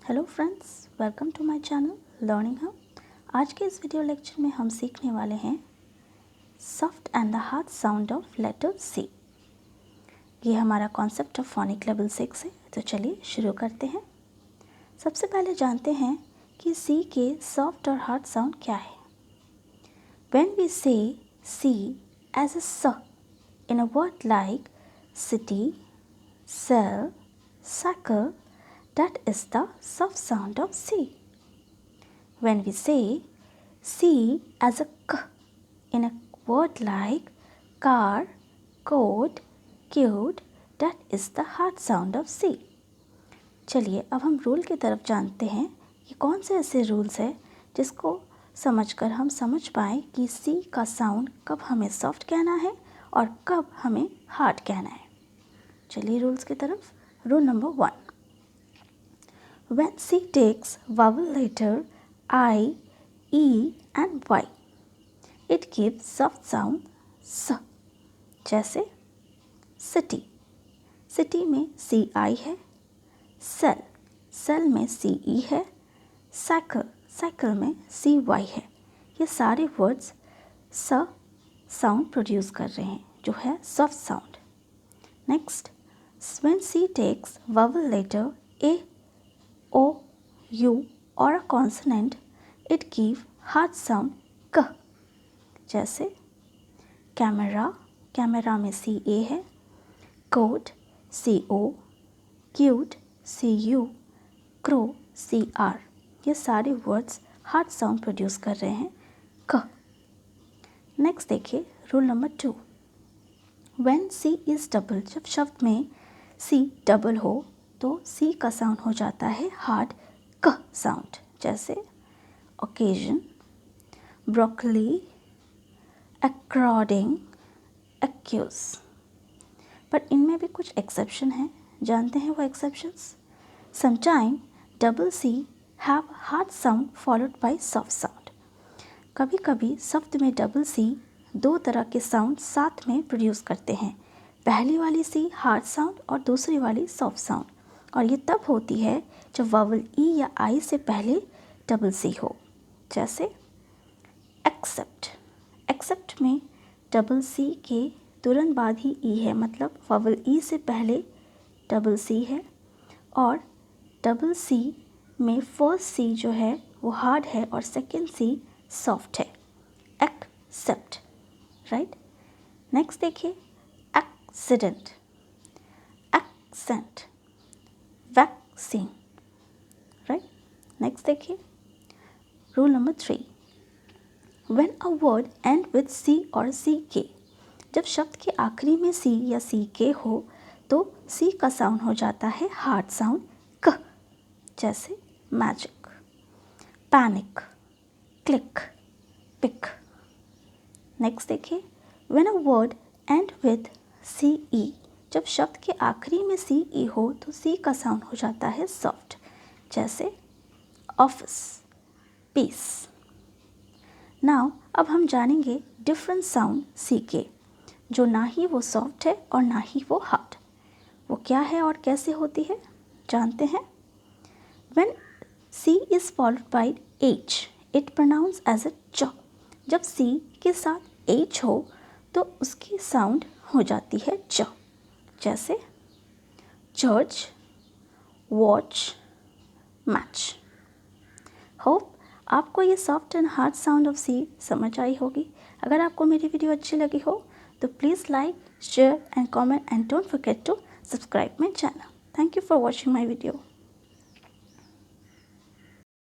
Hello friends, welcome to my channel learning हम। आज के इस वीडियो लेक्चर में हम सीखने वाले हैं soft and the hard sound of letter C. ये हमारा कॉन्सेप्ट ऑफ फोनिक लेवल 6 है। तो चलिए शुरू करते हैं। सबसे पहले जानते हैं कि सी के सॉफ्ट और हार्ड साउंड क्या है। व्हेन वी से सी एज अ स in a word like city, cell, cycle, that is the soft sound of C. When we say C as a K in a word like car, coat, cute, that is the hard sound of C. चलिए अब हम rule की तरफ जानते हैं कि कौन से ऐसे रूल्स हैं जिसको समझकर हम समझ पाएँ कि C का साउंड कब हमें सॉफ्ट कहना है और कब हमें हार्ड कहना है। चलिए रूल्स की तरफ। Rule number 1, when C takes vowel letter I, E and Y, it gives soft sound S। जैसे city, city में CI है, cell, cell में CE है, cycle, cycle में CY है। ये सारे वर्ड्स स साउंड प्रोड्यूस कर रहे हैं जो है soft sound. Next, when C takes vowel letter A, O, U or a consonant, it give hard sound K। जैसे कैमरा, कैमरा में CA है, coat CO, cute CU, crow CR। ये सारे वर्ड्स हार्ड साउंड प्रोड्यूस कर रहे हैं K। Next देखिए rule number 2, when C is double, जब शब्द में C डबल हो तो C का साउंड हो जाता है हार्ड क साउंड। जैसे ओकेजन, ब्रोकली, अकॉर्डिंग, एक्यूज। पर इनमें भी कुछ एक्सेप्शन हैं, जानते हैं वो exceptions. Sometime double C have hard sound followed by soft sound. कभी कभी शब्द में डबल C दो तरह के साउंड साथ में प्रोड्यूस करते हैं। पहली वाली C हार्ड साउंड और दूसरी वाली सॉफ्ट साउंड, और ये तब होती है जब वावल ई या आई से पहले डबल सी हो। जैसे एक्सेप्ट, एक्सेप्ट में डबल सी के तुरंत बाद ही ई है, मतलब वावल ई से पहले डबल सी है, और डबल सी में फर्स्ट सी जो है वो हार्ड है और सेकेंड सी सॉफ्ट है। Except, right. नेक्स्ट देखिए accident, accent, vaccine, right. Next देखिए rule number 3, when a word end with C और सी के, जब शब्द के आखिरी में सी या सी के हो तो सी का साउंड हो जाता है हार्ड साउंड क। जैसे magic, panic, click, pick. Next देखिए when a word end with C E, जब शब्द के आखिरी में सी ई हो तो सी का साउंड हो जाता है सॉफ्ट। जैसे ऑफिस, पीस। नाउ अब हम जानेंगे डिफरेंट साउंड सी के, जो ना ही वो सॉफ्ट है और ना ही वो हार्ड। वो क्या है और कैसे होती है, जानते हैं। When C is followed by H, it pronounce as a च। जब सी के साथ एच हो तो उसकी साउंड हो जाती है च। जैसे चर्च, वॉच, मैच। होप आपको ये soft and hard sound of C समझ आई होगी। अगर आपको मेरी वीडियो अच्छी लगी हो तो please like, share and comment and don't forget to subscribe my channel. Thank you for watching my video.